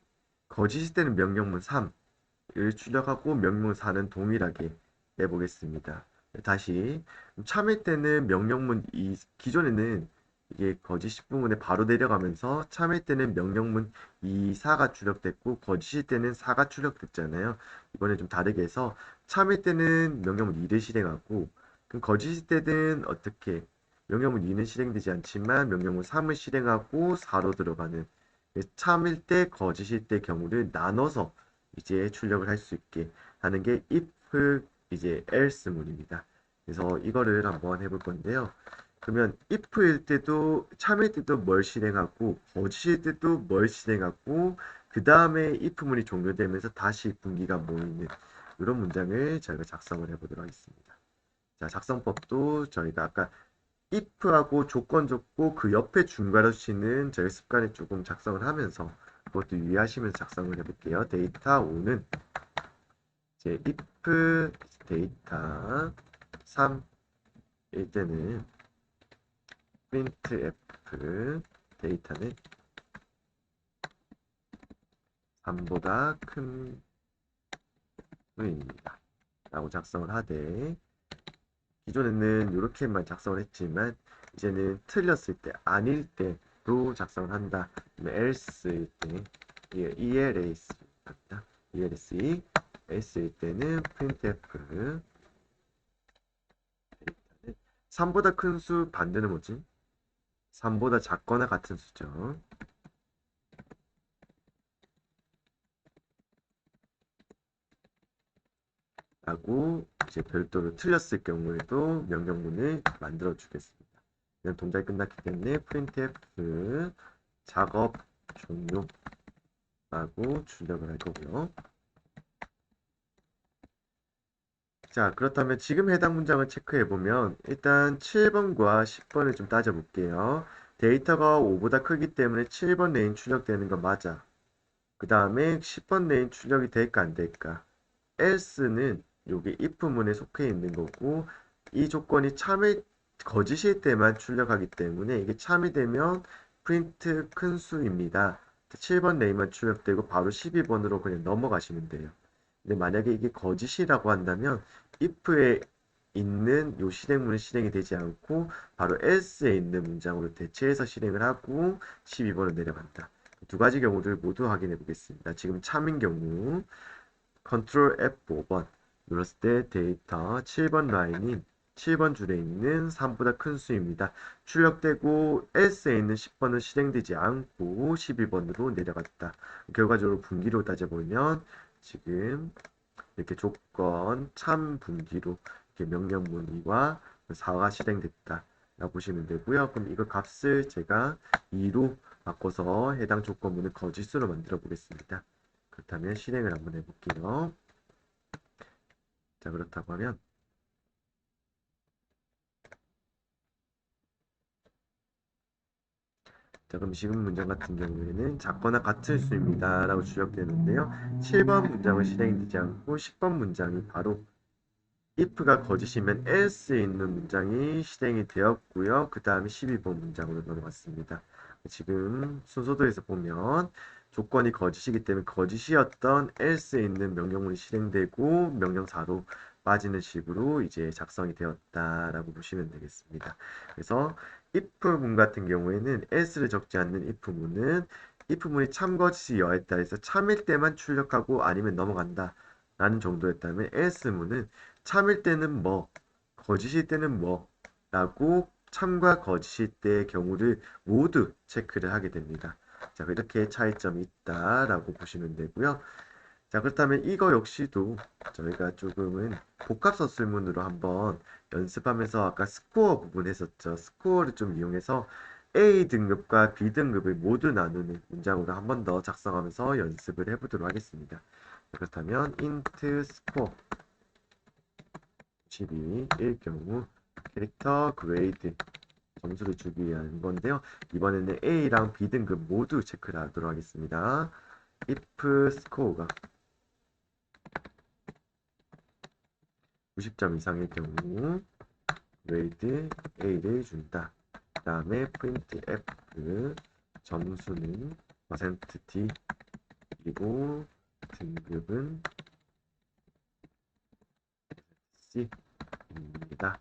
[SPEAKER 1] 거짓일 때는 명령문 3을 출력하고 명령문 4는 동일하게 내보겠습니다. 다시 참일 때는 명령문 2, 기존에는 이게 거짓 부분에 바로 내려가면서 참일 때는 명령문 2, 4가 출력됐고 거짓일 때는 4가 출력됐잖아요. 이번에 좀 다르게 해서 참일 때는 명령문 2를 실행하고 그럼 거짓일 때는 어떻게 명령문 2는 실행되지 않지만 명령문 3을 실행하고 4로 들어가는 참일 때 거짓일 때 경우를 나눠서 이제 출력을 할 수 있게 하는 게 if 이제 else문입니다. 그래서 이거를 한번 해볼 건데요. 그러면 if일 때도 참일 때도 뭘 실행하고 거짓일 때도 뭘 실행하고 그 다음에 if문이 종료되면서 다시 분기가 모이는 이런 문장을 저희가 작성을 해보도록 하겠습니다. 자, 작성법도 저희가 아까 if하고 조건 줬고 그 옆에 중괄호 치는 저희 습관을 조금 작성을 하면서 그것도 유의하시면서 작성을 해볼게요. 데이터 5는 이제 if 데이터 3일 때는 printf 데이터는 3보다 큰 수입니다. 라고 작성을 하되 기존에는 이렇게만 작성을 했지만 이제는 틀렸을 때 아닐 때로 작성을 한다. else일 때 ELS 맞다. ELSE S일 때는 printf 3보다 큰 수 반대는 뭐지? 3보다 작거나 같은 수죠. 라고 이제 별도로 틀렸을 경우에도 명령문을 만들어 주겠습니다. 이런 동작이 끝났기 때문에 printf 작업 종료라고 출력을 할 거고요. 자, 그렇다면 지금 해당 문장을 체크해 보면 일단 7번과 10번을 좀 따져 볼게요. 데이터가 5보다 크기 때문에 7번 레인 출력되는 거 맞아. 그 다음에 10번 레인 출력이 될까 안 될까? else는 여기 if문에 속해 있는 거고 이 조건이 참일 거짓일 때만 출력하기 때문에 이게 참이 되면 프린트 큰 수입니다. 7번 레인만 출력되고 바로 12번으로 그냥 넘어가시면 돼요. 근데 만약에 이게 거짓이라고 한다면 if에 있는 요 실행문은 실행이 되지 않고 바로 else에 있는 문장으로 대체해서 실행을 하고 12번을 내려간다. 두 가지 경우를 모두 확인해 보겠습니다. 지금 참인 경우 컨트롤 F5번 눌렀을 때 데이터 7번 라인인 7번 줄에 있는 3보다 큰 수입니다. 출력되고 else에 있는 10번은 실행되지 않고 12번으로 내려갔다. 결과적으로 분기로 따져보면 지금 이렇게 조건 참 분기로 이렇게 명령문과 4가 실행됐다. 라고 보시면 되고요. 그럼 이거 값을 제가 2로 바꿔서 해당 조건문을 거짓으로 만들어 보겠습니다. 그렇다면 실행을 한번 해볼게요. 자, 그렇다고 하면 자, 그럼 지금 문장 같은 경우에는 작거나 같을 수입니다. 라고 출력되는데요. 7번 문장은 실행되지 않고 10번 문장이 바로 if가 거짓이면 else에 있는 문장이 실행이 되었고요. 그 다음에 12번 문장으로 넘어갔습니다. 지금 순서도에서 보면 조건이 거짓이기 때문에 거짓이었던 else에 있는 명령문이 실행되고 명령사로 빠지는 식으로 이제 작성이 되었다라고 보시면 되겠습니다. 그래서 if문 같은 경우에는 else를 적지 않는 if문은 if문이 참거짓이 여했다 해서 참일 때만 출력하고 아니면 넘어간다 라는 정도였다면 else문은 참일 때는 뭐, 거짓일 때는 뭐, 라고 참과 거짓일 때의 경우를 모두 체크를 하게 됩니다. 자, 이렇게 차이점이 있다라고 보시면 되고요. 자, 그렇다면 이거 역시도 저희가 조금은 복합서술문으로 한번 연습하면서 아까 스코어 부분 했었죠. 스코어를 좀 이용해서 A 등급과 B 등급을 모두 나누는 문장으로 한 번 더 작성하면서 연습을 해보도록 하겠습니다. 그렇다면 int score 12일 경우 캐릭터 그레이드 점수를 주기 위한 건데요. 이번에는 A랑 B 등급 모두 체크를 하도록 하겠습니다. if 스코어가 90점 이상의 경우 그레이드 A를 준다. 그 다음에 printf 점수는 %t 그리고 등급은 C입니다.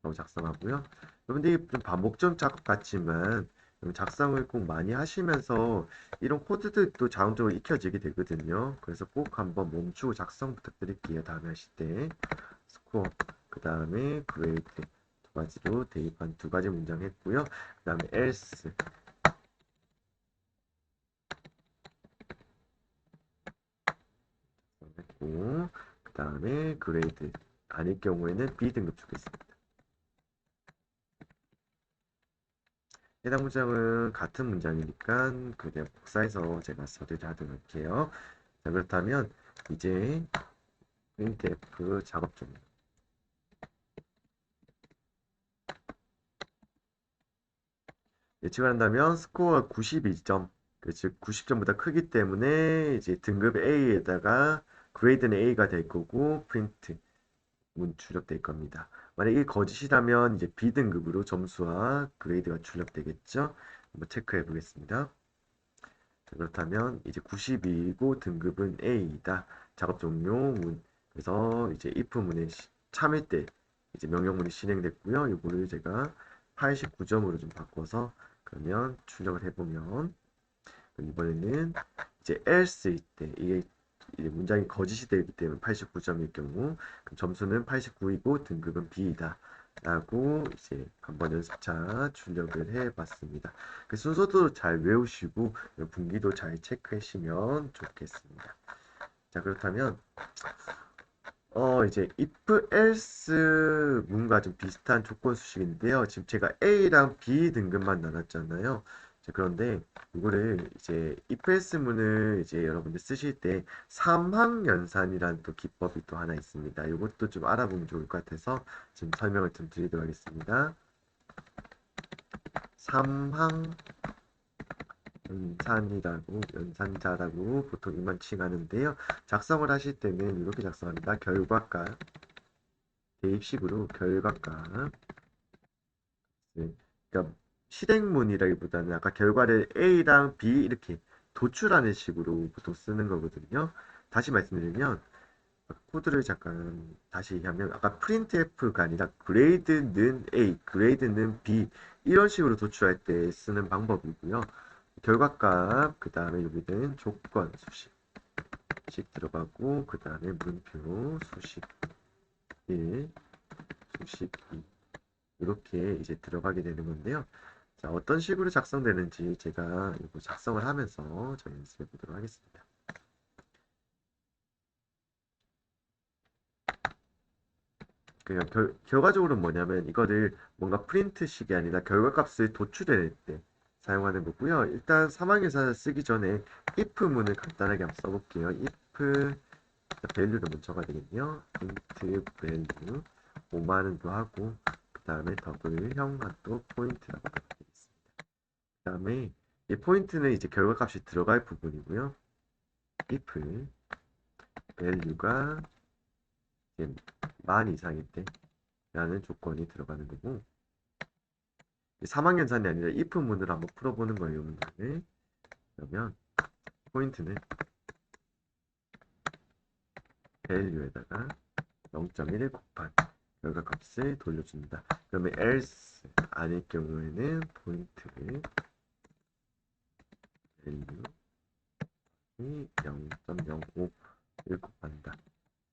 [SPEAKER 1] 라고 작성하고요. 여러분들이 좀 반복적 작업 같지만 작성을 꼭 많이 하시면서 이런 코드들도 자동적으로 익혀지게 되거든요. 그래서 꼭 한번 멈추고 작성 부탁드릴게요. 다음에 하실 때 스코어 그 다음에 그레이드 두 가지로 대입한 두 가지 문장 했고요. 그 다음에 else 했고 그 다음에 그레이드 아닐 경우에는 B 등급 주겠습니다. 해당 문장은 같은 문장이니까 그냥 복사해서 제가 처리를 하도록 할게요. 자, 그렇다면 이제 printf 작업 중 예측을 한다면 스코어가 92점, 즉 90점보다 크기 때문에 이제 등급 A에다가 그레이드는 A가 될 거고 프린트 문 출력될 겁니다. 만약 이 거짓이라면 이제 B등급으로 점수와 그레이드가 출력되겠죠. 한번 체크해 보겠습니다. 그렇다면 이제 92이고 등급은 A이다. 작업 종료 문. 그래서 이제 if 문에 참일 때 이제 명령문이 실행됐고요. 이거를 제가 89점으로 좀 바꿔서 그러면 출력을 해보면 이번에는 이제 else일 때 이게 문장이 거짓이 되기 때문에 89점일 경우 그럼 점수는 89이고 등급은 B이다. 라고 이제 한번 연습차 출력을 해봤습니다. 그 순서도 잘 외우시고 분기도 잘 체크하시면 좋겠습니다. 자 그렇다면 이제 if else 문과 좀 비슷한 조건 수식인데요. 지금 제가 A랑 B 등급만 나눴잖아요. 자, 그런데 이거를 이제 if else 문을 이제 여러분들 쓰실 때 삼항연산이라는 또 기법이 또 하나 있습니다. 이것도 좀 알아보면 좋을 것 같아서 지금 설명을 좀 드리도록 하겠습니다. 삼항 연산자라고 보통 이만 칭하는데요. 작성을 하실 때는 이렇게 작성합니다. 결과가 대입식으로 결과가 네. 그러니까 실행문이라기보다는 아까 결과를 A랑 B 이렇게 도출하는 식으로 보통 쓰는 거거든요. 다시 말씀드리면 코드를 잠깐 다시 얘기하면 아까 printf가 아니라 grade는 A, grade는 B 이런 식으로 도출할 때 쓰는 방법이고요. 결과값 그 다음에 여기는 조건 수식 들어가고 그 다음에 문표 수식 1, 수식 2 이렇게 이제 들어가게 되는 건데요. 자, 어떤 식으로 작성되는지 제가 이거 작성을 하면서 저 연습해 보도록 하겠습니다. 그냥 결과적으로 뭐냐면 이거를 뭔가 프린트식이 아니라 결과값을 도출해낼 때 사용하는 거고요. 일단 사망계산을 쓰기 전에 if 문을 간단하게 한번 써볼게요. if value를 먼저 적어야 되겠네요. int value 5만원도 하고 그 다음에 더블형과 또 포인트라고 되겠습니다. 그 다음에 이 포인트는 이제 결과값이 들어갈 부분이고요. if value가 만 이상일 때 라는 조건이 들어가는 거고 사망연산이 아니라 if 문을 한번 풀어보는 거예요. 문제를. 그러면 포인트는 value에다가 0.1을 곱한 결과값을 돌려준다. 그러면 else 아닐 경우에는 포인트를 value 0.05를 곱한다.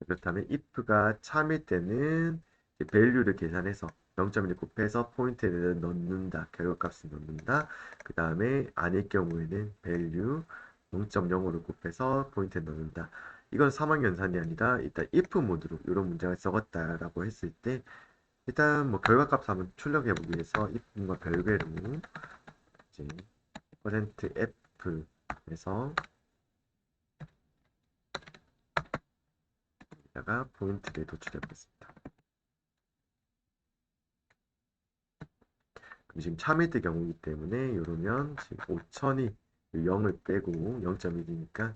[SPEAKER 1] 그렇다면 if가 참일 때는 value를 계산해서 0.1 곱해서 포인트를 넣는다. 결과값을 넣는다. 그 다음에 아닐 경우에는 value 0.0으로 곱해서 포인트를 넣는다. 이건 사망연산이 아니라 일단 if 모드로 이런 문장을 적었다라고 했을 때 일단 뭐 결과값 한번 출력해 보기 위해서 if과 별개로 이제 %f에서 다가 포인트를 도출해 보겠습니다. 지금 참일때 경우이기 때문에 이러면 지금 5천이 0을 빼고 0.1이니까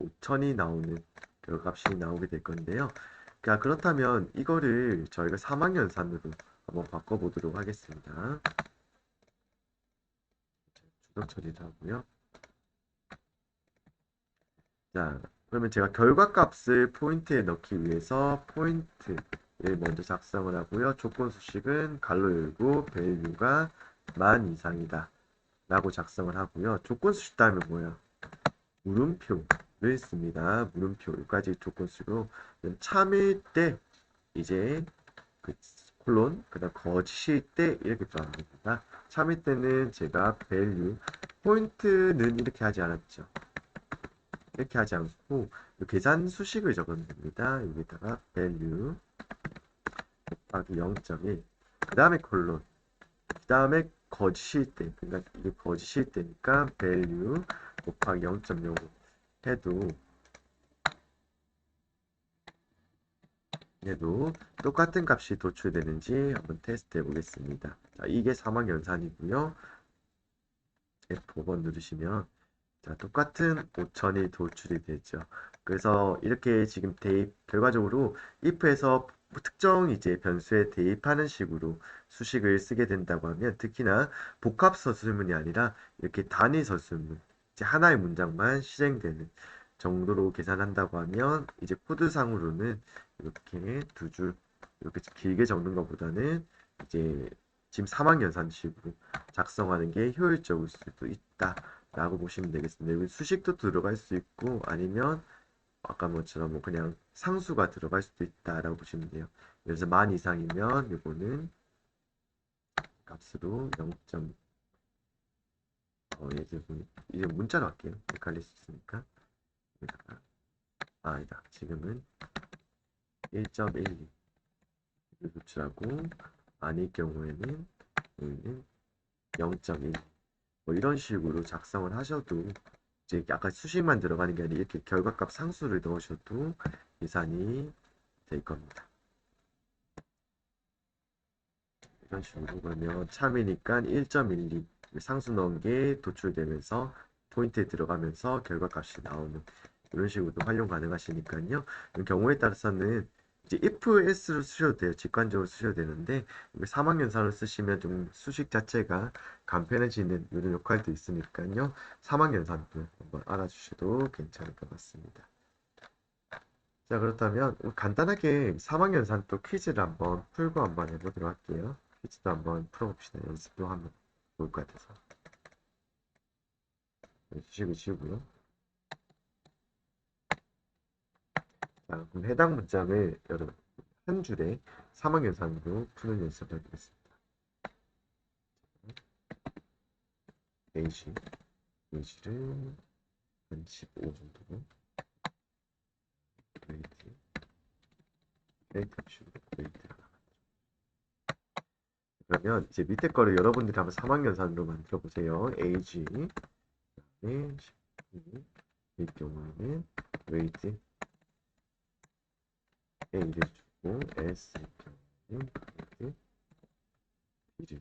[SPEAKER 1] 5천이 나오는 결과값이 나오게 될 건데요. 그러니까 그렇다면 이거를 저희가 사망연산으로 한번 바꿔보도록 하겠습니다. 추적 처리를 하고요. 자, 그러면 제가 결과값을 포인트에 넣기 위해서 포인트를 먼저 작성을 하고요. 조건 수식은 가로 열고 value가 만 이상이다 라고 작성을 하고요. 조건 수식 다음에 뭐야? 물음표를 씁니다. 물음표 여기까지 조건 수식으로 참일 때 이제 그 콜론 그다음 거짓일 때 이렇게 들어갑니다. 참일 때는 제가 value 포인트는 이렇게 하지 않았죠. 이렇게 하지 않고 계산 수식을 적으면 됩니다. 여기다가 value 곱하기 0.1 그 다음에 콜론 그 다음에 거짓일 때 그러니까 이게 거짓일 때니까 value 곱하기 0.05 해도 똑같은 값이 도출되는지 한번 테스트 해 보겠습니다. 자, 이게 사망연산이고요. F5번 누르시면 자, 똑같은 5천이 도출이 되죠. 그래서 이렇게 지금 대입, 결과적으로 if에서 특정 이제 변수에 대입하는 식으로 수식을 쓰게 된다고 하면 특히나 복합 서술문이 아니라 이렇게 단위 서술문, 이제 하나의 문장만 실행되는 정도로 계산한다고 하면 이제 코드상으로는 이렇게 두 줄, 이렇게 길게 적는 것보다는 이제 지금 3학년산식으로 작성하는 게 효율적일 수도 있다. 라고 보시면 되겠습니다. 여기 수식도 들어갈 수 있고 아니면 아까 뭐처럼 뭐 그냥 상수가 들어갈 수도 있다라고 보시면 돼요. 그래서 만 이상이면 이거는 값으로 0. 예를 들어 이제 문자로 할게요. 헷갈릴 수 있으니까. 여기다가 아니다. 지금은 1.12를 도출하고 아닐 경우에는 여기는 0.1 뭐 이런 식으로 작성을 하셔도 이제 아까 수식만 들어가는 게 아니라 이렇게 결과값 상수를 넣으셔도 계산이 될 겁니다. 이런 식으로 그러면 참이니까 1.12 상수 넣은 게 도출되면서 포인트에 들어가면서 결과값이 나오는 이런 식으로도 활용 가능하시니까요. 경우에 따라서는 이제 if s로 쓰셔도 돼요. 직관적으로 쓰셔도 되는데 3학년산을 쓰시면 좀 수식 자체가 간편해지는 이런 역할도 있으니까요. 3학년산도 한번 알아주셔도 괜찮을 것 같습니다. 자, 그렇다면 간단하게 3학년산 또 퀴즈를 한번 풀고 한번 해보도록 할게요. 퀴즈도 한번 풀어봅시다. 연습도 한번 볼 것 같아서. 주시고 지우고요. 자, 그럼 해당 문장을 여러분 한 줄에 3학년산으로 푸는 연습을 해보겠습니다. A시를 한 15 정도로 그레이트 합식으로 그레이트가 그러면 이제 밑에 거를 여러분들이 한번 3학년산으로 만들어 보세요. AG 네, 12 이 경우에는 웨이트 A를 주고 S 경우에는 웨이트 B를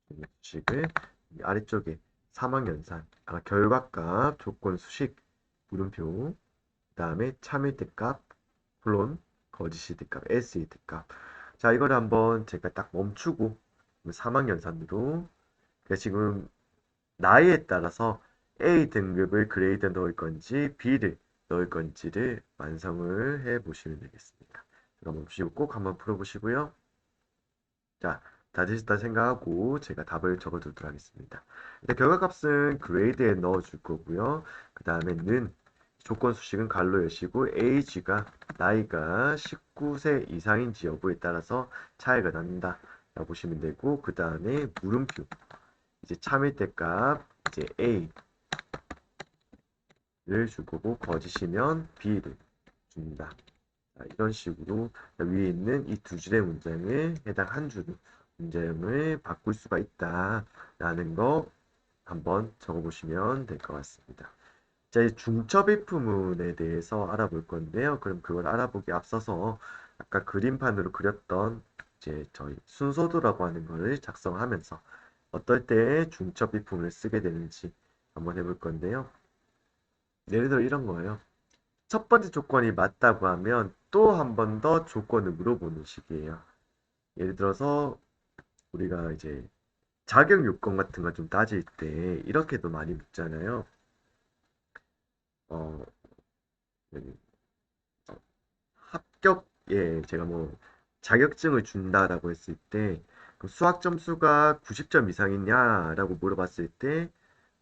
[SPEAKER 1] 주는 식을 아래쪽에 3학년산 결과값 조건 수식 물음표 그 다음에 참일 때값 콜론 거짓일 때값 S일 때값 자 이거를 한번 제가 딱 멈추고 3학년산으로 그러니까 지금 나이에 따라서 A 등급을 그레이드 넣을 건지 B를 넣을 건지를 완성을 해 보시면 되겠습니다. 그럼 멈추시고 꼭 한번 풀어보시고요. 자, 다 되셨다 생각하고 제가 답을 적어두도록 하겠습니다. 일단 결과값은 그레이드에 넣어줄 거고요. 그 다음에는 조건 수식은 갈로 여시고 age가 나이가 19세 이상인지 여부에 따라서 차이가 난다. 라고 보시면 되고 그 다음에 물음표 이제 참일때 값 이제 a를 줄 거고 거짓이면 b를 준다. 자, 이런 식으로 위에 있는 이 두 줄의 문장에 해당 한 줄을 문장을 바꿀 수가 있다라는 거 한번 적어보시면 될 것 같습니다. 자, 이 중첩일부문에 대해서 알아볼 건데요. 그럼 그걸 알아보기 앞서서 아까 그림판으로 그렸던 이제 저희 순서도라고 하는 거를 작성하면서 어떨 때 중첩일부문을 쓰게 되는지 한번 해볼 건데요. 예를 들어 이런 거예요. 첫 번째 조건이 맞다고 하면 또 한 번 더 조건을 물어보는 식이에요. 예를 들어서 우리가 이제 자격 요건 같은 거 좀 따질 때 이렇게도 많이 묻잖아요. 어, 여기, 합격에 제가 뭐 자격증을 준다라고 했을 때 수학 점수가 90점 이상이냐라고 물어봤을 때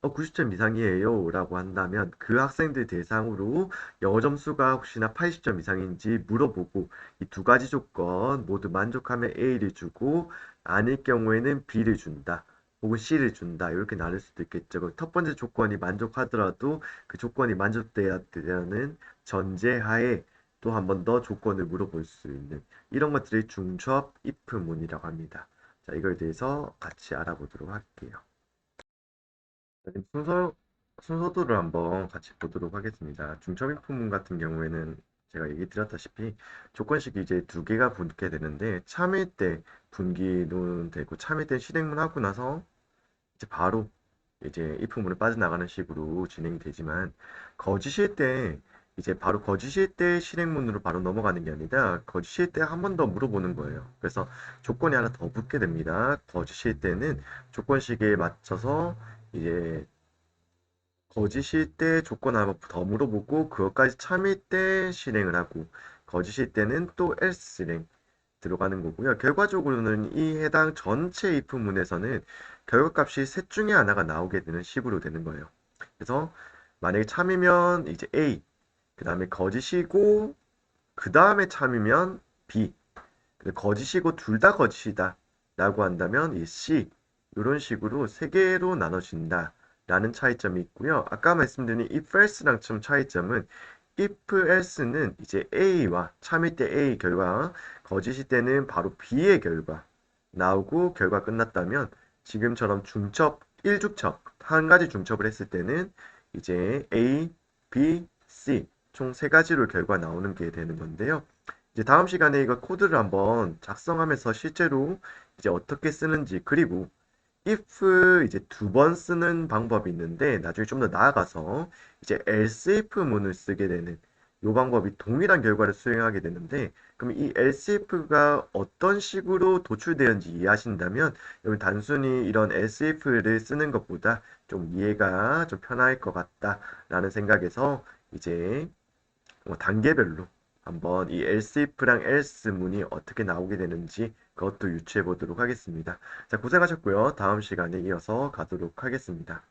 [SPEAKER 1] 90점 이상이에요 라고 한다면 그 학생들 대상으로 영어 점수가 혹시나 80점 이상인지 물어보고 이 두 가지 조건 모두 만족하면 A를 주고 아닐 경우에는 B를 준다. 혹은 C를 준다. 이렇게 나눌 수도 있겠죠. 그럼 첫 번째 조건이 만족하더라도 그 조건이 만족돼야 되는 전제하에 또 한 번 더 조건을 물어볼 수 있는 이런 것들이 중첩 if문이라고 합니다. 자, 이거에 대해서 같이 알아보도록 할게요. 지금 순서도를 한번 같이 보도록 하겠습니다. 중첩인품문 같은 경우에는 제가 얘기 드렸다시피 조건식이 이제 두 개가 붙게 되는데 참일 때 분기는 되고 참일 때 실행문 하고 나서 이제 바로 이제 if문을 빠져나가는 식으로 진행이 되지만 거짓일 때 이제 바로 거짓일 때 실행문으로 바로 넘어가는 게 아니라 거짓일 때 한 번 더 물어보는 거예요. 그래서 조건이 하나 더 붙게 됩니다. 거짓일 때는 조건 시계에 맞춰서 이제 거짓일 때 조건 하나 더 물어보고 그것까지 참일 때 실행을 하고 거짓일 때는 또 else 실행 들어가는 거고요. 결과적으로는 이 해당 전체 if문에서는 결과값이 셋 중에 하나가 나오게 되는 식으로 되는 거예요. 그래서 만약에 참이면 이제 A, 그 다음에 거짓이고 그 다음에 참이면 B, 근데 거짓이고 둘 다 거짓이다 라고 한다면 이 C, 이런 식으로 세 개로 나눠진다 라는 차이점이 있고요. 아까 말씀드린 if else랑 좀 차이점은 if else는 이제 A와 참일 때 A 결과, 거짓일 때는 바로 B의 결과 나오고 결과 끝났다면 지금처럼 중첩, 1중첩, 한 가지 중첩을 했을 때는 이제 A, B, C 총 세 가지로 결과 나오는 게 되는 건데요. 이제 다음 시간에 이거 코드를 한번 작성하면서 실제로 이제 어떻게 쓰는지 그리고 if 이제 두 번 쓰는 방법이 있는데 나중에 좀 더 나아가서 이제 else if 문을 쓰게 되는 이 방법이 동일한 결과를 수행하게 되는데 그럼 이 else if가 어떤 식으로 도출되는지 이해하신다면 여러분 단순히 이런 else if를 쓰는 것보다 좀 이해가 좀 편할 것 같다라는 생각에서 이제 단계별로 한번 이 else if랑 else 문이 어떻게 나오게 되는지 그것도 유추해 보도록 하겠습니다. 자, 고생하셨고요. 다음 시간에 이어서 가도록 하겠습니다.